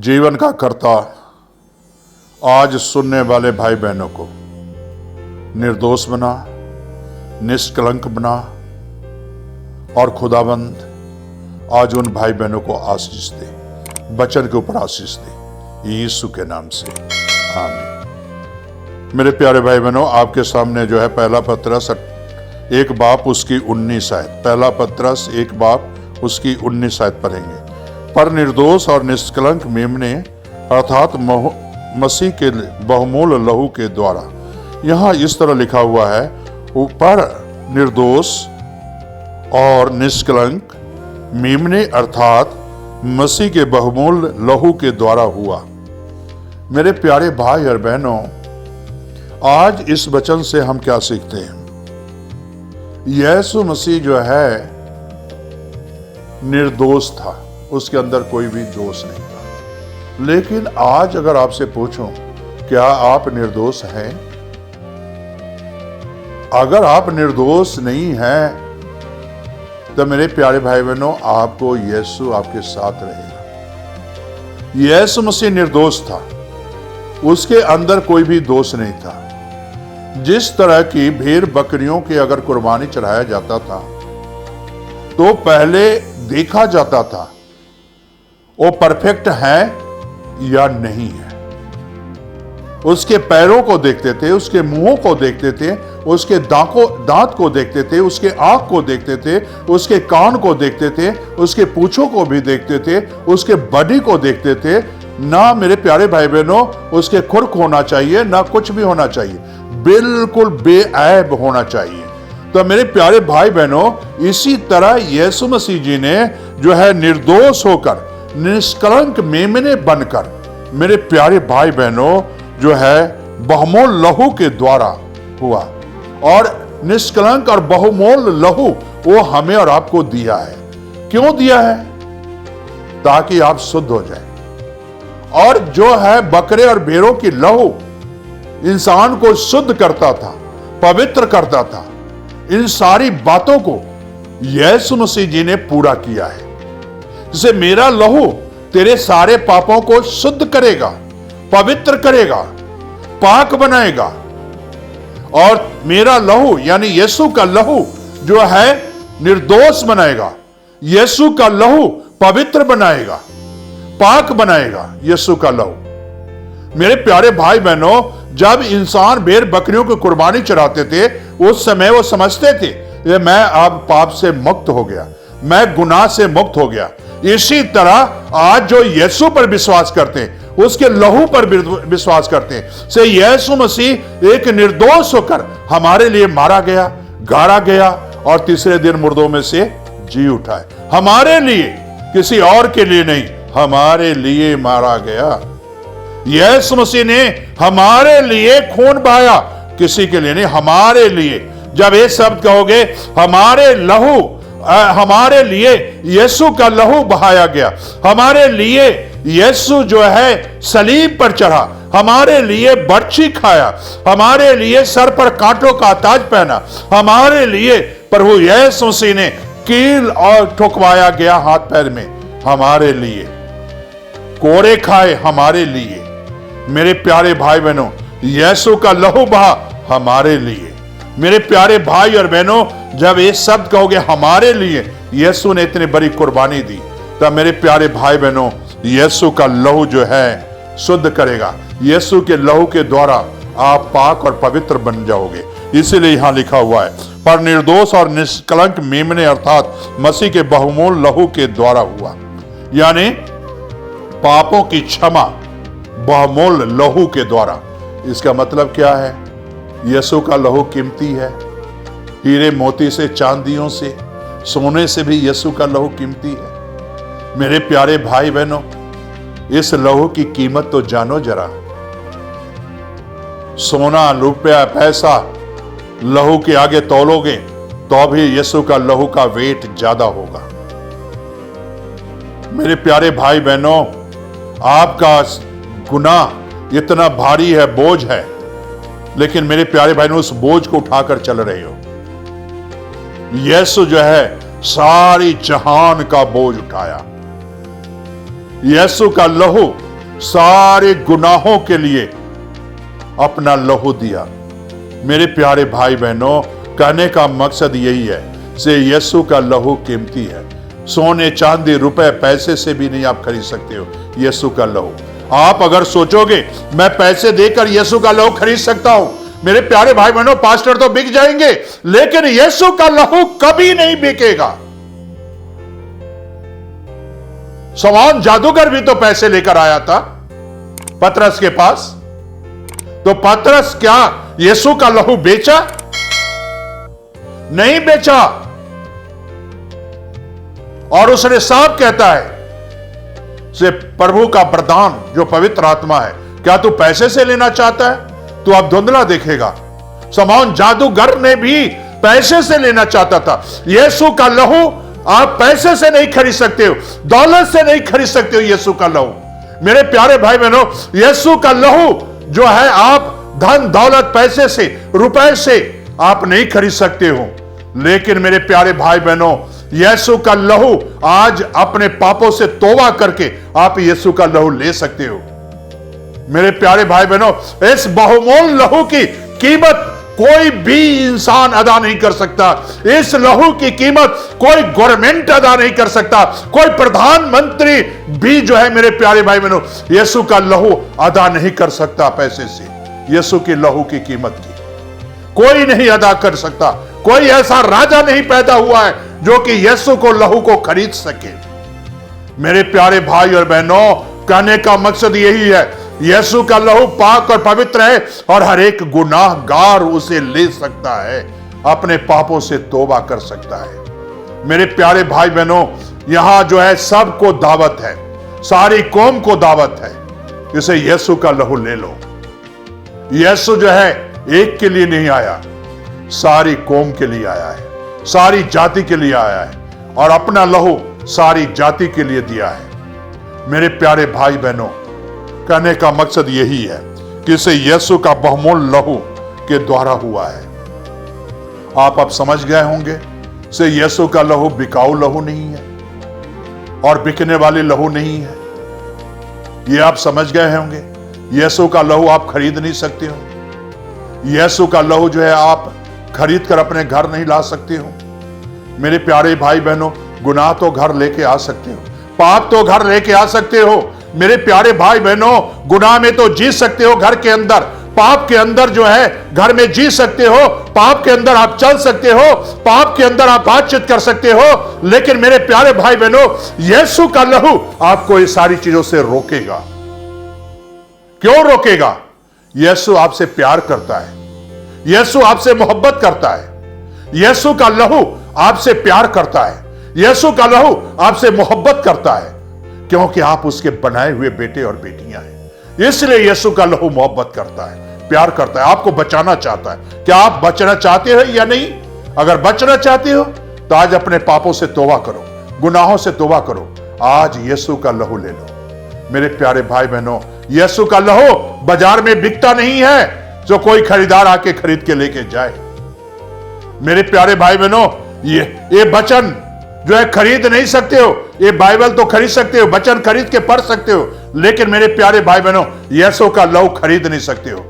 जीवन का कर्ता आज सुनने वाले भाई बहनों को निर्दोष बना, निष्कलंक बना और खुदाबंद आज उन भाई बहनों को आशीष दे, वचन के ऊपर आशीष दे, यीशु के नाम से आमीन। मेरे प्यारे भाई बहनों, आपके सामने जो है पहला पत्रस 1 बाब उसकी 19 आयत, पहला पत्रस 1 बाब उसकी 19 आयत पढ़ेंगे। पर निर्दोष और निष्कलंक मेमने अर्थात मसीह के बहुमूल्य लहू के द्वारा, यहाँ इस तरह लिखा हुआ है, पर निर्दोष और निष्कलंक मेमने अर्थात मसीह के बहुमूल्य लहू के द्वारा हुआ। मेरे प्यारे भाई और बहनों, आज इस वचन से हम क्या सीखते हैं? यीशु मसीह जो है निर्दोष था, उसके अंदर कोई भी दोष नहीं था। लेकिन आज अगर आपसे पूछूं, क्या आप निर्दोष हैं? अगर आप निर्दोष नहीं हैं तो मेरे प्यारे भाई बहनों, आपको यीशु आपके साथ रहेगा। यीशु मसीह निर्दोष था, उसके अंदर कोई भी दोष नहीं था। जिस तरह की भेड़ बकरियों की अगर कुर्बानी चढ़ाया जाता था तो पहले देखा जाता था वो परफेक्ट है या नहीं है। उसके पैरों को देखते थे, उसके मुंहों को देखते थे, उसके दांत को देखते थे, उसके आंख को देखते थे, उसके कान को देखते थे, उसके पूंछों को भी देखते थे, उसके बॉडी को देखते थे। ना मेरे प्यारे भाई बहनों उसके खुरक होना चाहिए, ना कुछ भी होना चाहिए, बिल्कुल बेऐब होना चाहिए। तो मेरे प्यारे भाई बहनों, इसी तरह यीशु मसीह जी ने जो है निर्दोष होकर, निष्कलंक मेमने बनकर, मेरे प्यारे भाई बहनों जो है बहुमूल्य लहू के द्वारा हुआ। और निष्कलंक और बहुमूल्य लहू वो हमें और आपको दिया है। क्यों दिया है? ताकि आप शुद्ध हो जाए। और जो है बकरे और भेड़ों की लहू इंसान को शुद्ध करता था, पवित्र करता था। इन सारी बातों को यीशु मसीह जी ने पूरा किया है। जैसे मेरा लहू तेरे सारे पापों को शुद्ध करेगा, पवित्र करेगा, पाक बनाएगा। और मेरा लहू यानी यीशु का लहू जो है निर्दोष बनाएगा। यीशु का लहू पवित्र बनाएगा, पाक बनाएगा। यीशु का लहू। मेरे प्यारे भाई बहनों, जब इंसान भेड़ बकरियों की कुर्बानी चढ़ाते थे, उस समय वो समझते थे ये मैं अब पाप से मुक्त हो गया, मैं गुनाह से मुक्त हो गया। इसी तरह आज जो यीशु पर विश्वास करते हैं, उसके लहू पर विश्वास करते हैं, से यीशु मसीह एक निर्दोष होकर हमारे लिए मारा गया, गाड़ा गया और तीसरे दिन मुर्दों में से जी उठा है। हमारे लिए, किसी और के लिए नहीं, हमारे लिए मारा गया। यीशु मसीह ने हमारे लिए खून बहाया, किसी के लिए नहीं, हमारे लिए। जब ये शब्द कहोगे हमारे लहू, हमारे लिए यीशु का लहू बहाया गया, हमारे लिए यीशु जो है सलीब पर चढ़ा, हमारे लिए बर्छी खाया, हमारे लिए सर पर कांटों का ताज पहना, हमारे लिए प्रभु यीशु मसीह ने कील और ठुकवाया गया हाथ पैर में, हमारे लिए कोड़े खाए, हमारे लिए। मेरे प्यारे भाई बहनों, यीशु का लहू बहा हमारे लिए। मेरे प्यारे भाई और बहनों, जब ये शब्द कहोगे हमारे लिए यीशु ने इतनी बड़ी कुर्बानी दी, तब मेरे प्यारे भाई बहनों यीशु का लहू जो है शुद्ध करेगा। यीशु के लहू के द्वारा आप पाक और पवित्र बन जाओगे। इसीलिए यहां लिखा हुआ है, पर निर्दोष और निष्कलंक मेमने अर्थात मसीह के बहुमूल्य लहू के द्वारा हुआ। यानी पापों की क्षमा बहुमूल्य लहू के द्वारा। इसका मतलब क्या है? यीशु का लहू कीमती है। हीरे मोती से, चांदियों से, सोने से भी यीशु का लहू कीमती है। मेरे प्यारे भाई बहनों, इस लहू की कीमत तो जानो जरा। सोना, रुपया, पैसा लहू के आगे तौलोगे तो भी यीशु का लहू का वेट ज्यादा होगा। मेरे प्यारे भाई बहनों, आपका गुनाह इतना भारी है, बोझ है, लेकिन मेरे प्यारे भाई ने उस बोझ को उठाकर चल रहे हो। यीशु जो है सारी जहान का बोझ उठाया। यीशु का लहू सारे गुनाहों के लिए अपना लहू दिया। मेरे प्यारे भाई बहनों, कहने का मकसद यही है से यीशु का लहू कीमती है। सोने चांदी रुपए पैसे से भी नहीं आप खरीद सकते हो यीशु का लहू। आप अगर सोचोगे मैं पैसे देकर यीशु का लहू खरीद सकता हूं, मेरे प्यारे भाई बहनों, पास्टर तो बिक जाएंगे, लेकिन यीशु का लहू कभी नहीं बिकेगा। शमौन जादूगर भी तो पैसे लेकर आया था पतरस के पास, तो पतरस क्या यीशु का लहू बेचा? नहीं बेचा। और उसने साफ कहता है से प्रभु का वरदान जो पवित्र आत्मा है, क्या तू पैसे से लेना चाहता है? तू अब धुंधला देखेगा। शमौन जादूगर ने भी पैसे से लेना चाहता था। यीशु का लहू आप पैसे से नहीं खरीद सकते हो, दौलत से नहीं खरीद सकते हो यीशु का लहू। मेरे प्यारे भाई बहनों, यीशु का लहू जो है आप धन दौलत पैसे से रुपए से आप नहीं खरीद सकते हो, लेकिन मेरे प्यारे भाई बहनों, यीशु का लहू आज अपने पापों से तौबा करके आप यीशु का लहू ले सकते हो। मेरे प्यारे भाई बहनों, इस बहुमूल्य लहू की कीमत कोई भी इंसान अदा नहीं कर सकता। इस लहू की कीमत कोई गवर्नमेंट अदा नहीं कर सकता, कोई प्रधानमंत्री भी जो है मेरे प्यारे भाई बहनों यीशु का लहू अदा नहीं कर सकता पैसे से। यीशु की लहू की कीमत की कोई नहीं अदा कर सकता। कोई ऐसा राजा नहीं पैदा हुआ है जो कि यीशु को लहू को खरीद सके। मेरे प्यारे भाई और बहनों, कहने का मकसद यही है, यीशु का लहू पाक और पवित्र है और हर एक गुनाहगार उसे ले सकता है, अपने पापों से तौबा कर सकता है। मेरे प्यारे भाई बहनों, यहां जो है सबको दावत है, सारी कौम को दावत है, इसे यीशु का लहू ले लो। यीशु जो है एक के लिए नहीं आया, सारी कौम के लिए आया है, सारी जाति के लिए आया है और अपना लहू सारी जाति के लिए दिया है। मेरे प्यारे भाई बहनों, कहने का मकसद यही है कि इसे यीशु का बहुमूल्य लहू के द्वारा हुआ है। आप अब समझ गए होंगे से यीशु का लहू बिकाऊ लहू नहीं है और बिकने वाले लहू नहीं है। ये आप समझ गए होंगे। यीशु का लहू आप खरीद नहीं सकते हो। यीशु का लहू जो है आप खरीद कर अपने घर नहीं ला सकते हो। मेरे प्यारे भाई बहनों, गुनाह तो घर लेके आ सकते हो, पाप तो घर लेके आ सकते हो। मेरे प्यारे भाई बहनों, गुनाह में तो जी सकते हो घर के अंदर, पाप के अंदर जो है घर में जी सकते हो, पाप के अंदर आप चल सकते हो, पाप के अंदर आप बातचीत कर सकते हो, लेकिन मेरे प्यारे भाई बहनों, यीशु का लहू आपको ये सारी चीजों से रोकेगा। क्यों रोकेगा? यीशु आपसे प्यार करता है, यीशु आपसे मोहब्बत करता है, यीशु का लहू आपसे प्यार करता है, यीशु का लहू आपसे मोहब्बत करता है, क्योंकि आप उसके बनाए हुए बेटे और बेटियां हैं। इसलिए यीशु का लहू मोहब्बत करता है, प्यार करता है, आपको बचाना चाहता है। क्या आप बचना चाहते हो या नहीं? अगर बचना चाहते हो तो आज अपने पापों से तौबा करो, गुनाहों से तौबा करो, आज यीशु का लहू ले लो। मेरे प्यारे भाई बहनों, यीशु का लहू बाजार में बिकता नहीं है जो कोई खरीदार आके खरीद के लेके जाए। मेरे प्यारे भाई बहनों, ये वचन जो है खरीद नहीं सकते हो। ये बाइबल तो खरीद सकते हो, वचन खरीद के पढ़ सकते हो, लेकिन मेरे प्यारे भाई बहनों, यीशु का लहू खरीद नहीं सकते हो।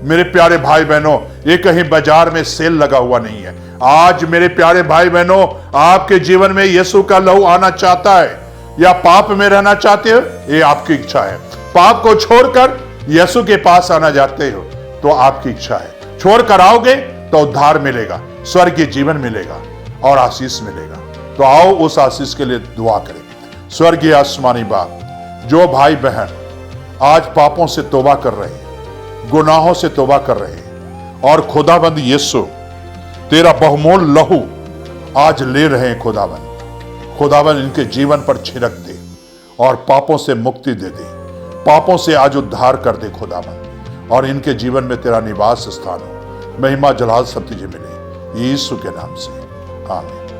मेरे प्यारे भाई बहनों, ये कहीं बाजार में सेल लगा हुआ नहीं है। आज मेरे प्यारे भाई बहनों, आपके जीवन में यीशु का लहू आना चाहता है या पाप में रहना चाहते हो, ये आपकी इच्छा है। पाप को छोड़कर यीशु के पास आना चाहते हो तो आपकी इच्छा है। छोड़कर आओगे तो उद्धार मिलेगा, स्वर्गीय जीवन मिलेगा और आशीष मिलेगा। तो आओ उस आशीष के लिए दुआ करें। स्वर्गीय आसमानी बाप, जो भाई बहन आज पापों से तौबा कर रहे हैं, गुनाहों से तौबा कर रहे हैं और खुदाबंद यीशु तेरा बहुमूल्य लहू आज ले रहे हैं, खुदाबंद इनके जीवन पर छिड़क दे और पापों से मुक्ति दे दे, पापों से आज उद्धार कर दे खुदाबंद, और इनके जीवन में तेरा निवास स्थान हो। महिमा जलाल सब तुझे मिले, यीशु के नाम से, आमीन।